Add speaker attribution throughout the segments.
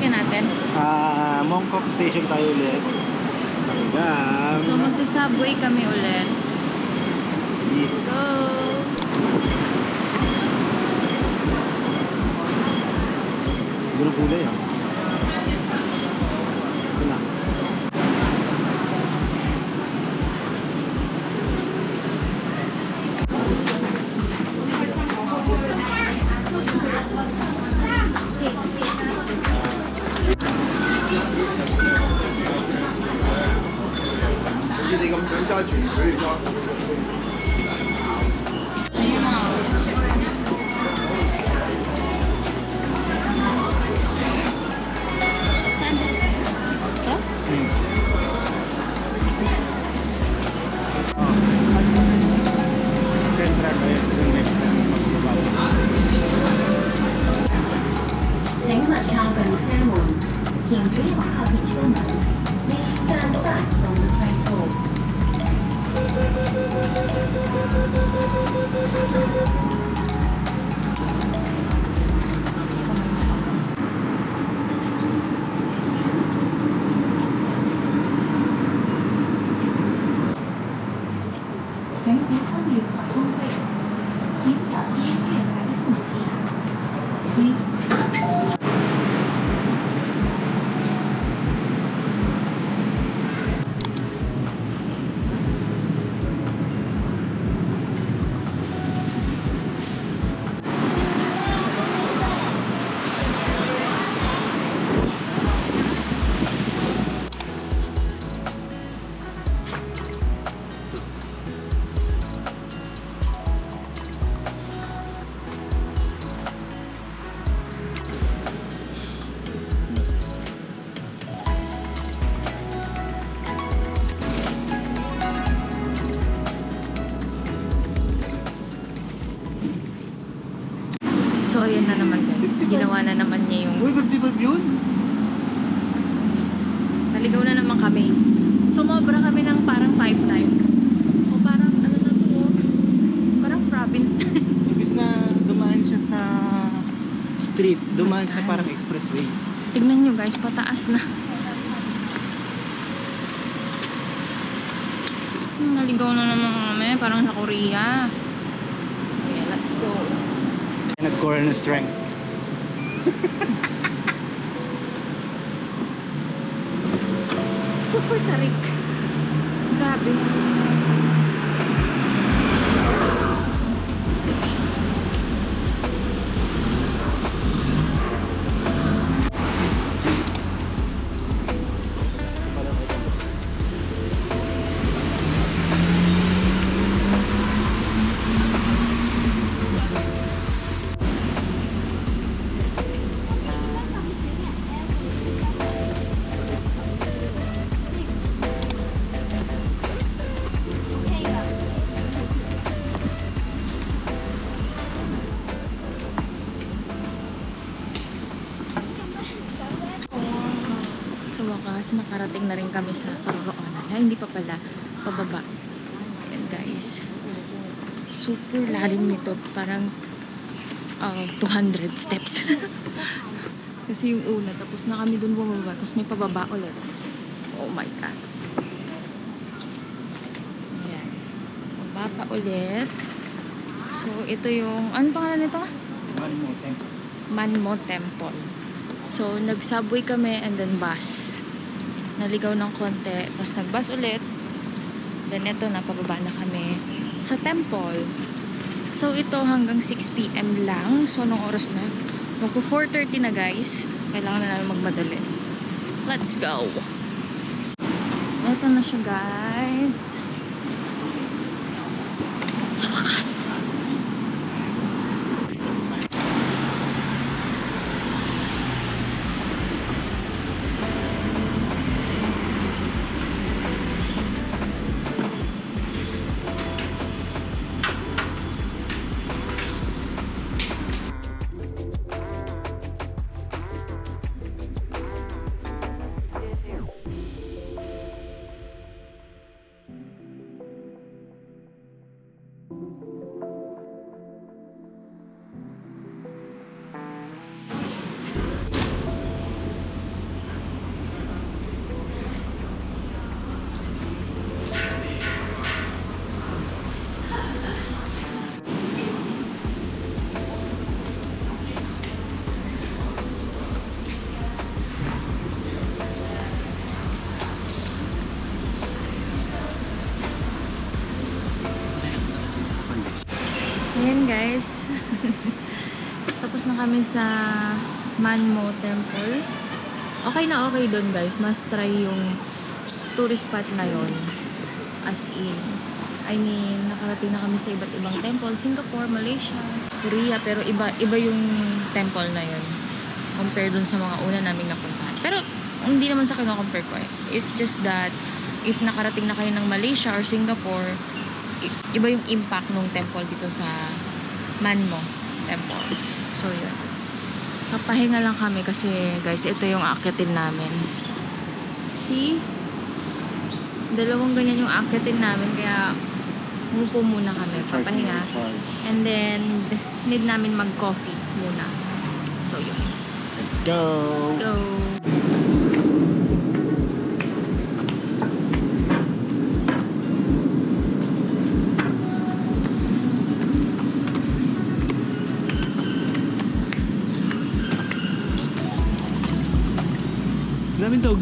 Speaker 1: sasakyan natin?
Speaker 2: Mongkok Station tayo ulit. Hanggang...
Speaker 1: So, magsa-subway kami ulit.
Speaker 2: Yes.
Speaker 1: Go!
Speaker 2: Gano'ng kulay ah. Ito na. Central ba yun? Yung next time magbababa.
Speaker 3: 请问靠近車門，前主要靠近車門。Please stand back from the train doors. 請小心月台空隙，請小心月台的空隙。
Speaker 1: So, ayan na naman guys. Ginawa na naman niya yung...
Speaker 2: Uy, ba't di ba yun?
Speaker 1: Naligaw na naman kami. Sumobra kami ng parang 5 times. O parang, ano na to? Parang province.
Speaker 2: Ibig na dumaan siya sa street. Dumaan siya parang expressway.
Speaker 1: Tignan nyo guys, pataas na. Naligaw na naman kami. Parang sa Korea. Okay, let's go.
Speaker 2: Nag-core na strength.
Speaker 1: Super tarik. Grabe. Sa wakas, nakarating na rin kami sa Paroroonan. Ay, hindi pa pala. Pababa. Ayan guys. Super lalim nito. Parang 200 steps. Kasi yung una. Tapos na kami dun bumaba. Tapos may pababa ulit. Oh my God. Ayan. Baba pa ulit. So, ito yung... Ano pangalan nito? Manmo Temple. So, nag-subway kami and then bus. Naligaw ng konti. Tapos nag-bus ulit. Then ito, napababa na kami sa temple. So, ito hanggang 6 PM lang. So, anong oras na? Magpo 4:30 na guys. Kailangan na namin magmadali. Let's go! Ito na siya guys. Sa wakas. Tapos na kami sa Manmo Temple. Okay na okay doon guys. Must try yung tourist spot na yon. As in, I mean, nakarating na kami sa iba't ibang temple. Singapore, Malaysia, Korea. Pero iba yung temple na yon compare dun sa mga una naming napuntahan. Pero hindi naman sa kino-compare ko eh. It's just that if nakarating na kayo ng Malaysia or Singapore, iba yung impact ng temple dito sa Manmo Temple. So yun. Kapahinga lang kami kasi guys, ito yung aakitin namin. See? Dalawang ganyan yung aakitin namin kaya umupo muna kami. Papahinga. And then need namin mag-coffee muna. So yun.
Speaker 2: Let's go!
Speaker 1: Let's go!
Speaker 2: Daming dog.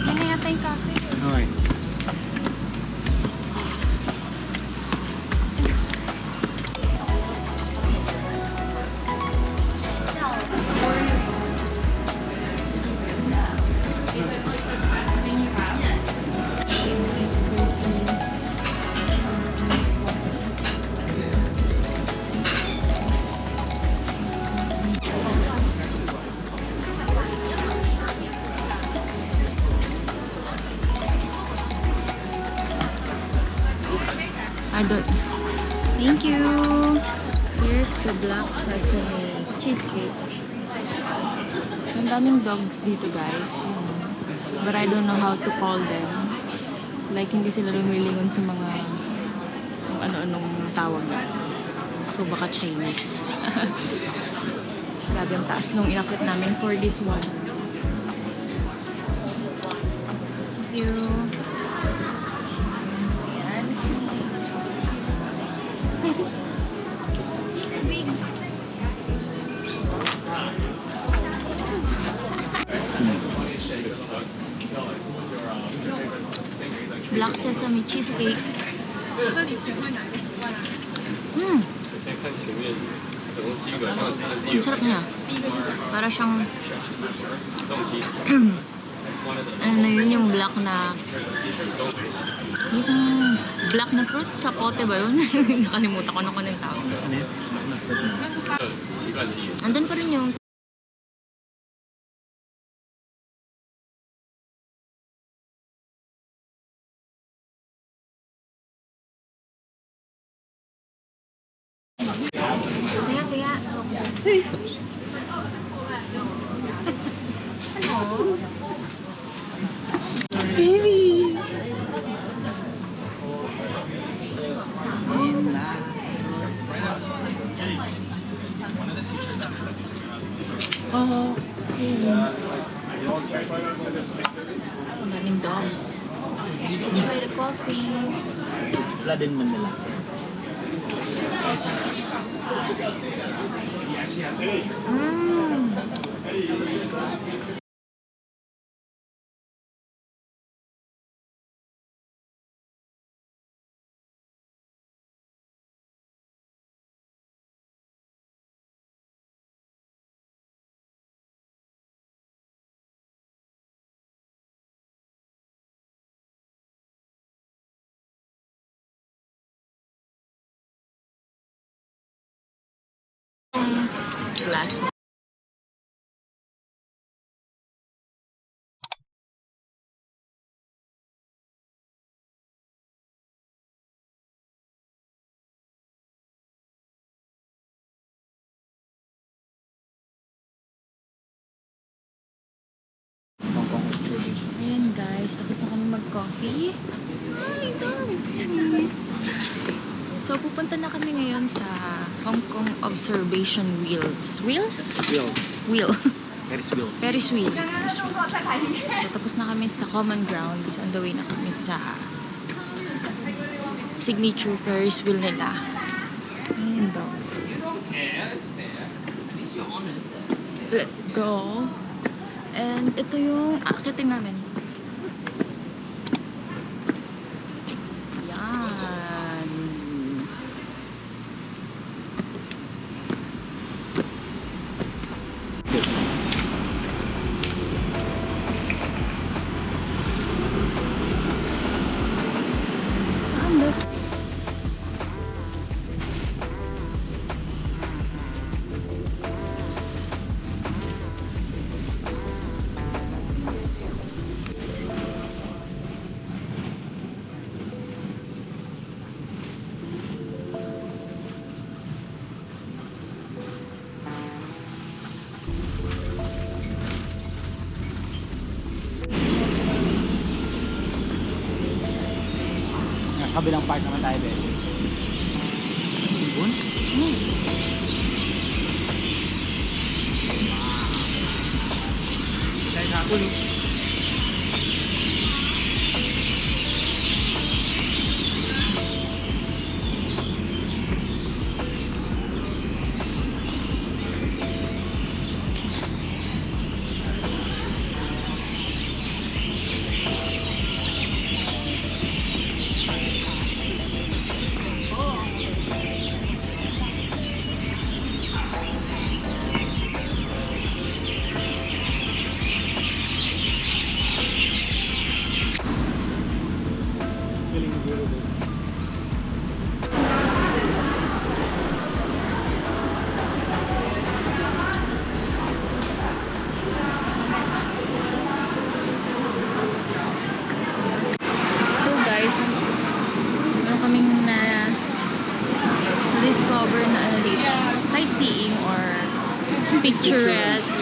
Speaker 1: Yan na yata yung cafe.
Speaker 2: Okay.
Speaker 1: I don't. Thank you. Here's the black sesame cheesecake. So, ang daming dogs dito, guys. But I don't know how to call them. Like, hindi sila lumilingon sa mga kung ano-anong tawag na. So, baka Chinese. Grabe ang taas nung inakit namin for this one. Thank you. Black sesame cheesecake. Ang sarap niya. Para siyang ano na yun, yung black na yung black na fruit sa pote ba yun? Nakalimutan ko na kung anong tawag.
Speaker 2: Ano yun?
Speaker 1: Andun pa rin yung Sige, sige. Hello.
Speaker 2: Baby! Oh.
Speaker 1: Ang daming dogs. Let's try the coffee.
Speaker 2: It's flood in Manila.
Speaker 1: Glass. Ayan guys, tapos na kami mag-coffee. Ay, dogs! So, pupunta na kami ngayon sa Hong Kong Observation Wheels. Wheels?
Speaker 2: Wheel.
Speaker 1: Wheel.
Speaker 2: Ferris wheel.
Speaker 1: Ferris wheel. So, tapos na kami sa Common Grounds. On the way na kami sa signature Ferris wheel nila. Ayan, dogs. Let's go. And ito yung akitin namin.
Speaker 2: kabilang part naman tayo din. Ibon? Dahil hapon. Galing ni Guru doon.
Speaker 1: So guys, meron kaming na discover na ano dito, sightseeing or picturesque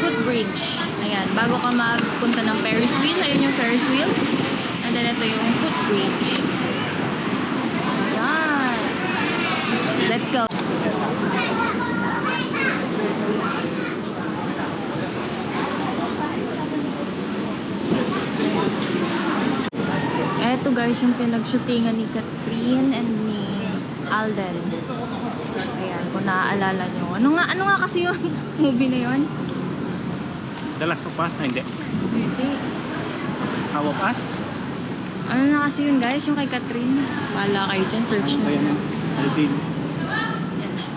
Speaker 1: footbridge. Ayan, bago ka magpunta ng Ferris wheel, ayun yung Ferris wheel. And then ito yung footbridge. Ayan. Let's go. Eto guys, yung pinag-shootingan ni Catherine and ni Alden. Ayan, kung naaalala nyo. Ano nga kasi yung movie na yun?
Speaker 2: The Last of Us? Hindi.
Speaker 1: Hindi.
Speaker 2: How of Us?
Speaker 1: Ano na kasi yun guys, yung kay Catherine. Wala kayo dyan, search
Speaker 2: Ano ba
Speaker 1: nyo.
Speaker 2: yan? Alvin.
Speaker 1: Yan siya.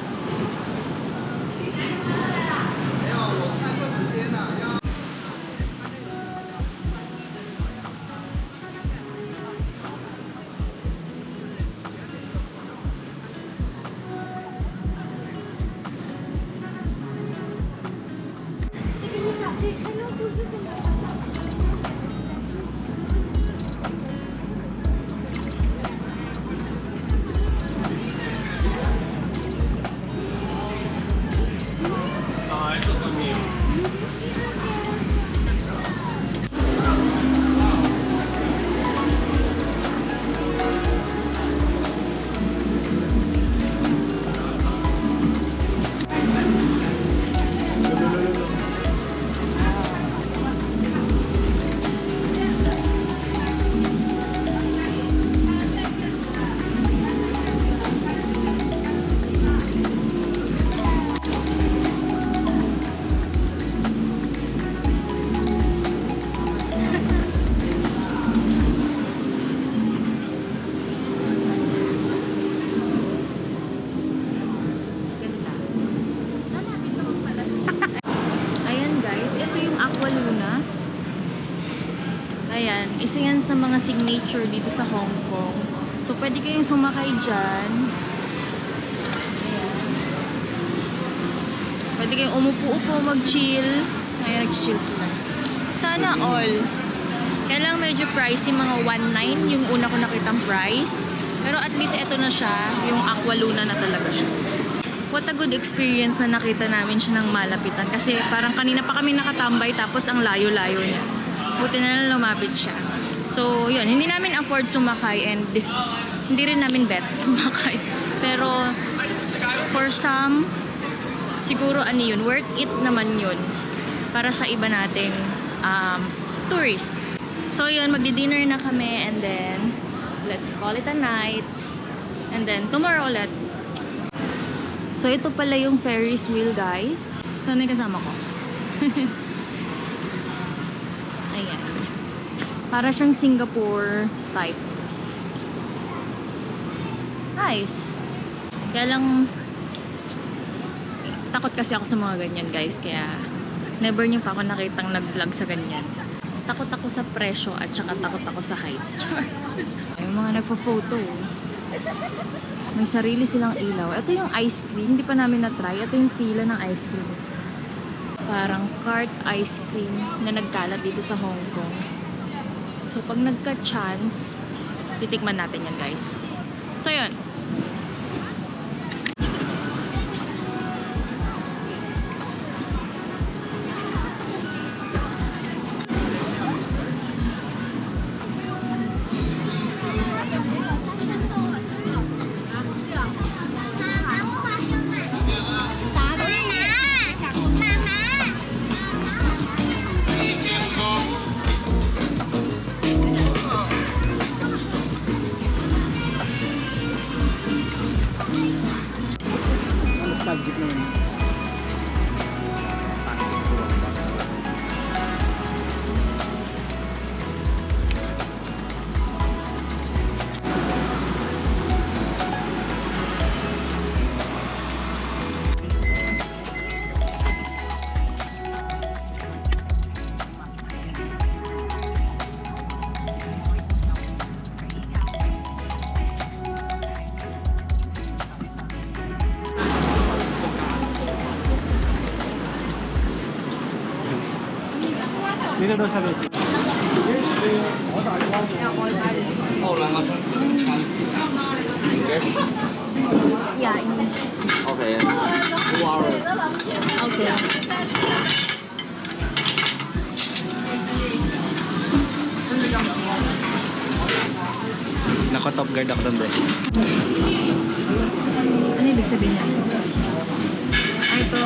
Speaker 1: Ayan, isa yan sa mga signature dito sa Hong Kong. So, pwede kayong sumakay dyan. Ayan. Pwede kayong umupo-upo, mag-chill. Ayan, nag-chill sila. Sana all. Kaya lang medyo pricey, mga 1.9 yung una ko nakitang price. Pero at least ito na siya, yung Aqua Luna na talaga siya. What a good experience na nakita namin siya ng malapitan. Kasi parang kanina pa kami nakatambay tapos ang layo-layo niya. Buti na lang lumapit siya. So, yun. Hindi namin afford sumakay and hindi rin namin bet sumakay. Pero, for some, siguro ano yun, worth it naman yun. Para sa iba nating tourists. So, yun. Magdi-dinner na kami and then, let's call it a night. And then, tomorrow ulit. So, ito pala yung Ferris wheel, guys. So, ano yung kasama ko? Ayan. Para siyang Singapore type. Nice. Kaya lang, takot kasi ako sa mga ganyan, guys. Kaya, never niyo pa ako nakitang nag-vlog sa ganyan. Takot ako sa presyo at saka takot ako sa heights. Yung mga nagpo-photo. May sarili silang ilaw. Ito yung ice cream. Hindi pa namin na-try. Ito yung pila ng ice cream. Parang cart ice cream na nagkalat dito sa Hong Kong. So, pag nagka-chance, titikman natin yan, guys. So, yun.
Speaker 2: Dito daw sa bed.
Speaker 1: Yeah, English.
Speaker 4: Okay. 2 hours.
Speaker 1: Okay.
Speaker 2: Naka-top guard ako doon, bro.
Speaker 1: Ano ibig sabihin niya? Ay, ito.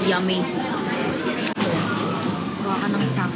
Speaker 1: Yummy. Gawa ka ng sak.